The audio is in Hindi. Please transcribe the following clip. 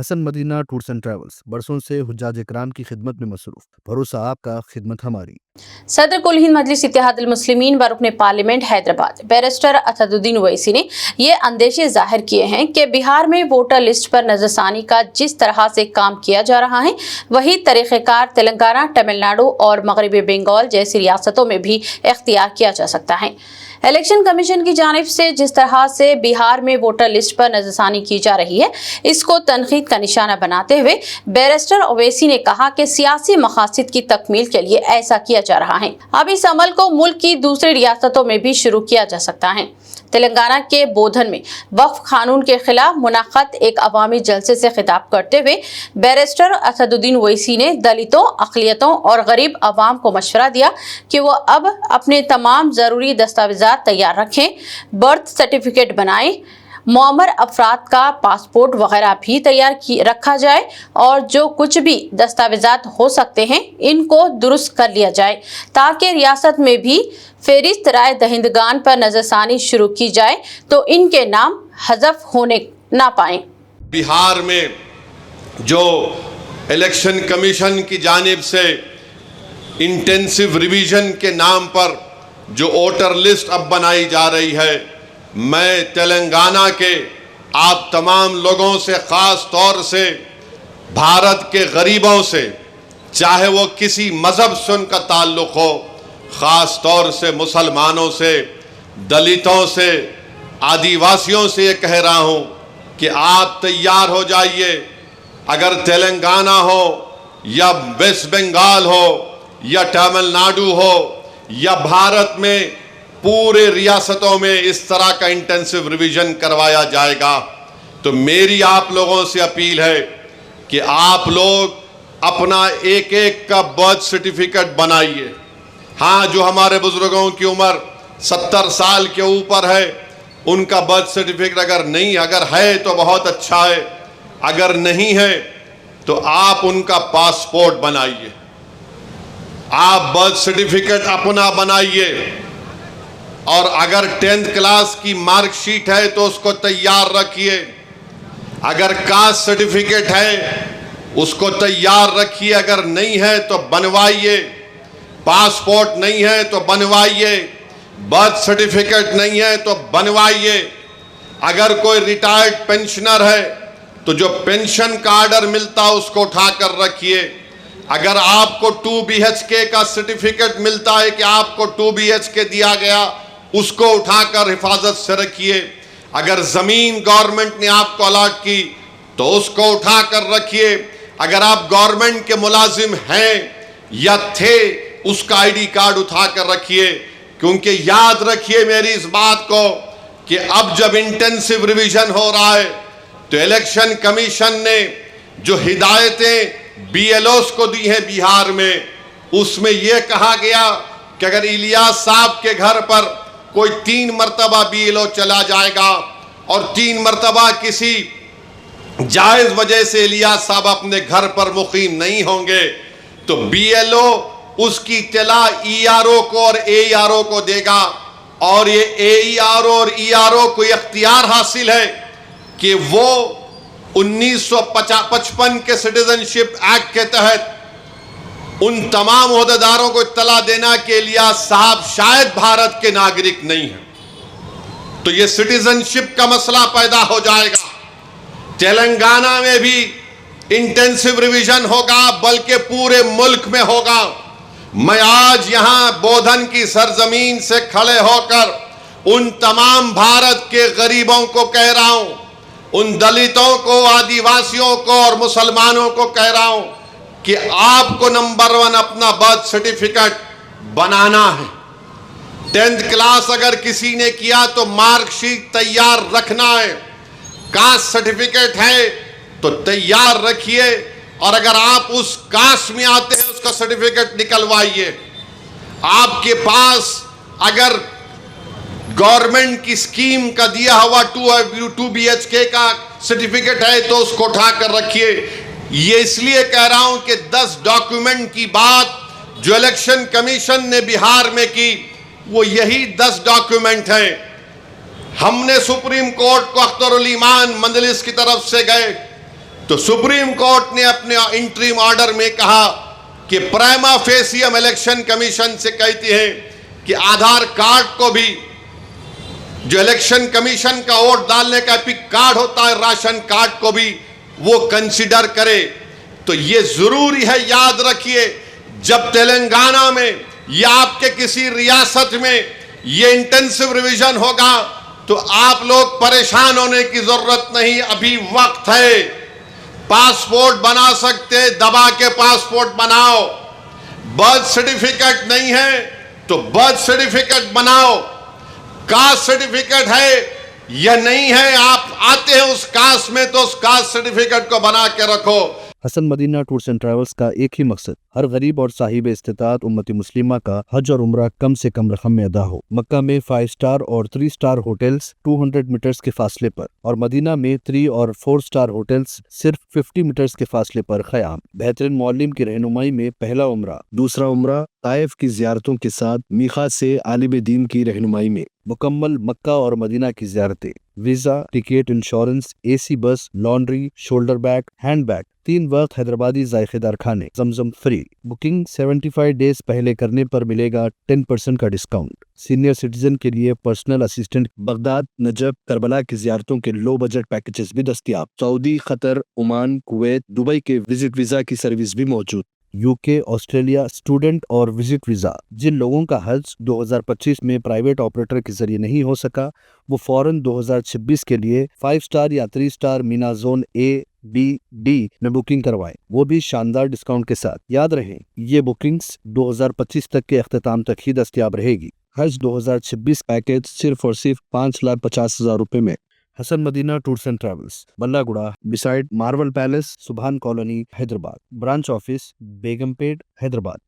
Hasan Madina tours and travels बरसों से हुज्जाज इकराम की खिदमत में मसरूफ। भरोसा आपका, खिदमत हमारी। सदर कुल हिंद मजलिस इत्तेहादुल मुस्लिमीन व रुकने पार्लियामेंट हैदराबाद बैरिस्टर असदुद्दीन ओवैसी ने ये अंदेशे जाहिर किए हैं कि बिहार में वोटर लिस्ट पर नजरसानी का जिस तरह से काम किया जा रहा है वही तरीक़ेकार तेलंगाना, तमिलनाडु और मगरबी बंगाल जैसी रियासतों में भी इख्तियार किया जा सकता है। इलेक्शन कमीशन की जानिब से जिस तरह से बिहार में वोटर लिस्ट पर नजरसानी की जा रही है, इसको तनकीद का निशाना बनाते हुए बैरिस्टर ओवैसी ने कहा कि सियासी मकासद की तकमील के लिए ऐसा किया जा रहा है। अब इस अमल को मुल्क की दूसरी रियासतों में भी शुरू किया जा सकता है। तेलंगाना के बोधन में वक्फ कानून के खिलाफ मुनक़द एक अवामी जलसे से खिताब करते हुए बैरिस्टर असदुद्दीन ओवैसी ने दलितों, अक़लियतों और गरीब अवाम को मशवरा दिया कि वो अब अपने तमाम ज़रूरी दस्तावेज़ात तैयार रखें, बर्थ सर्टिफिकेट बनाएं, मुअम्मर अफराद का पासपोर्ट वगैरह भी तैयार रखा जाए और जो कुछ भी दस्तावेजात हो सकते हैं इनको दुरुस्त कर लिया जाए ताकि रियासत में भी फेरिस्त राय दहिंदगान पर नजरसानी शुरू की जाए तो इनके नाम हज़फ होने ना पाए। बिहार में जो इलेक्शन कमीशन की जानिब से इंटेंसिव रिवीजन के नाम पर जो वोटर लिस्ट अब बनाई जा रही है, मैं तेलंगाना के आप तमाम लोगों से, ख़ास तौर से भारत के गरीबों से, चाहे वो किसी मज़हब से उनका ताल्लुक़ हो, ख़ास तौर से मुसलमानों से, दलितों से, आदिवासियों से ये कह रहा हूँ कि आप तैयार हो जाइए। अगर तेलंगाना हो या वेस्ट बंगाल हो या तमिलनाडु हो या भारत में पूरे रियासतों में इस तरह का इंटेंसिव रिवीजन करवाया जाएगा, तो मेरी आप लोगों से अपील है कि आप लोग अपना एक एक का बर्थ सर्टिफिकेट बनाइए। हाँ, जो हमारे बुजुर्गों की उम्र 70 साल के ऊपर है उनका बर्थ सर्टिफिकेट अगर है तो बहुत अच्छा है, अगर नहीं है तो आप उनका पासपोर्ट बनाइए, आप बर्थ सर्टिफिकेट अपना बनाइए और अगर 10th क्लास की मार्कशीट है तो उसको तैयार रखिए, अगर कास्ट सर्टिफिकेट है उसको तैयार रखिए, अगर नहीं है तो बनवाइए, पासपोर्ट नहीं है तो बनवाइए, बर्थ सर्टिफिकेट नहीं है तो बनवाइए। अगर कोई रिटायर्ड पेंशनर है तो जो पेंशन का आर्डर मिलता है उसको उठाकर रखिए। अगर आपको 2 BHK का सर्टिफिकेट मिलता है कि आपको 2 BHK दिया गया, उसको उठाकर हिफाजत से रखिए। अगर ज़मीन गवर्नमेंट ने आपको अलॉट की तो उसको उठाकर रखिए। अगर आप गवर्नमेंट के मुलाजिम हैं या थे, उसका ID कार्ड उठाकर रखिए, क्योंकि याद रखिए मेरी इस बात को कि अब जब इंटेंसिव रिवीजन हो रहा है तो इलेक्शन कमीशन ने जो हिदायतें BLOs को दी हैं बिहार में, उसमें यह कहा गया कि अगर इलियास साहब के घर पर कोई 3 मरतबा BLO चला जाएगा और 3 मरतबा किसी जायज वजह से इलियास साहब अपने घर पर मुकीम नहीं होंगे तो BLO उसकी इत्तला ERO को और AERO को देगा और ये AERO और ERO को इख्तियार हासिल है कि वो 1955 के सिटीजनशिप एक्ट के तहत उन तमाम ओहदेदारों को इत्तला देना के लिए साहब शायद भारत के नागरिक नहीं है, तो ये सिटीजनशिप का मसला पैदा हो जाएगा। तेलंगाना में भी इंटेंसिव रिवीजन होगा, बल्कि पूरे मुल्क में होगा। मैं आज यहां बोधन की सरजमीन से खड़े होकर उन तमाम भारत के गरीबों को कह रहा हूं, उन दलितों को, आदिवासियों को और मुसलमानों को कह रहा हूं कि आपको नंबर 1 अपना बर्थ सर्टिफिकेट बनाना है। 10th क्लास अगर किसी ने किया तो मार्कशीट तैयार रखना है, कास्ट सर्टिफिकेट है तो तैयार रखिए, और अगर आप उस कास्ट में आते हैं उसका सर्टिफिकेट निकलवाइए। आपके पास अगर गवर्नमेंट की स्कीम का दिया हुआ 2 BHK का सर्टिफिकेट है तो उसको उठाकर रखिए। ये इसलिए कह रहा हूं कि 10 डॉक्यूमेंट की बात जो इलेक्शन कमीशन ने बिहार में की वो यही 10 डॉक्यूमेंट हैं। हमने सुप्रीम कोर्ट को अख्तरुल ईमान मजलिस की तरफ से गए तो सुप्रीम कोर्ट ने अपने इंटरिम ऑर्डर में कहा कि प्राइमा फेसी हम इलेक्शन कमीशन से कहती है कि आधार कार्ड को भी, जो इलेक्शन कमीशन का वोट डालने का एपिक कार्ड होता है, राशन कार्ड को भी वो कंसीडर करे। तो ये जरूरी है, याद रखिए, जब तेलंगाना में या आपके किसी रियासत में ये इंटेंसिव रिवीजन होगा तो आप लोग परेशान होने की जरूरत नहीं, अभी वक्त है। पासपोर्ट बना सकते, दबा के पासपोर्ट बनाओ। बर्थ सर्टिफिकेट नहीं है तो बर्थ सर्टिफिकेट बनाओ। कास्ट सर्टिफिकेट है या नहीं है, आप आते हैं उस कास्ट में तो उस कास्ट सर्टिफिकेट को बना के रखो। Hasan Madina tours and travels का एक ही मकसद, हर गरीब और साहिब इस्तिताअत उम्मती मुस्लिमा का हज और उम्रा कम से कम रकम में अदा हो। मक्का में 5 स्टार और 3 स्टार होटल्स 200 मीटर्स के फासले पर और मदीना में 3 और 4 स्टार होटल्स सिर्फ 50 मीटर्स के फासले पर क़याम। बेहतरीन मौलिम की रहनुमाई में पहला उम्रा, दूसरा उम्रा ताइफ की ज़ियारतों के साथ मीक़ात से आलिम दीन की रहनुमाई में मुकम्मल मक्का और मदीना की ज़ियारतें, वीज़ा, टिकट, इंश्योरेंस, AC बस, laundry, shoulder bag, hand bag, 3 वक्त हैदराबादी जायकेदार खाने, जमजम फ्री। बुकिंग 75 डेज पहले करने पर मिलेगा 10% का डिस्काउंट। सीनियर सिटीजन के लिए personal assistant, Baghdad, Najaf, Karbala की ज़ियारतों के लो बजट पैकेजेस भी दस्तयाब। Saudi, Qatar, Oman, Kuwait, Dubai के विजिट वीज़ा की सर्विस भी मौजूद। UK, ऑस्ट्रेलिया स्टूडेंट और विजिट वीज़ा। जिन लोगों का हज 2025 में प्राइवेट ऑपरेटर के जरिए नहीं हो सका, वो फौरन 2026 के लिए 5 स्टार या 3 star Meena zone A, B, D में बुकिंग करवाएं, वो भी शानदार डिस्काउंट के साथ। याद रहे, ये बुकिंग्स 2025 तक के अख्ताम तक ही दस्तयाब रहेगी। हज 2026 पैकेज सिर्फ और सिर्फ 5,50,000 रुपए में। Hasan Madina tours and travels, Ballaguda, beside Marvel palace, Subhan colony, Hyderabad. Branch office Begumpet, Hyderabad.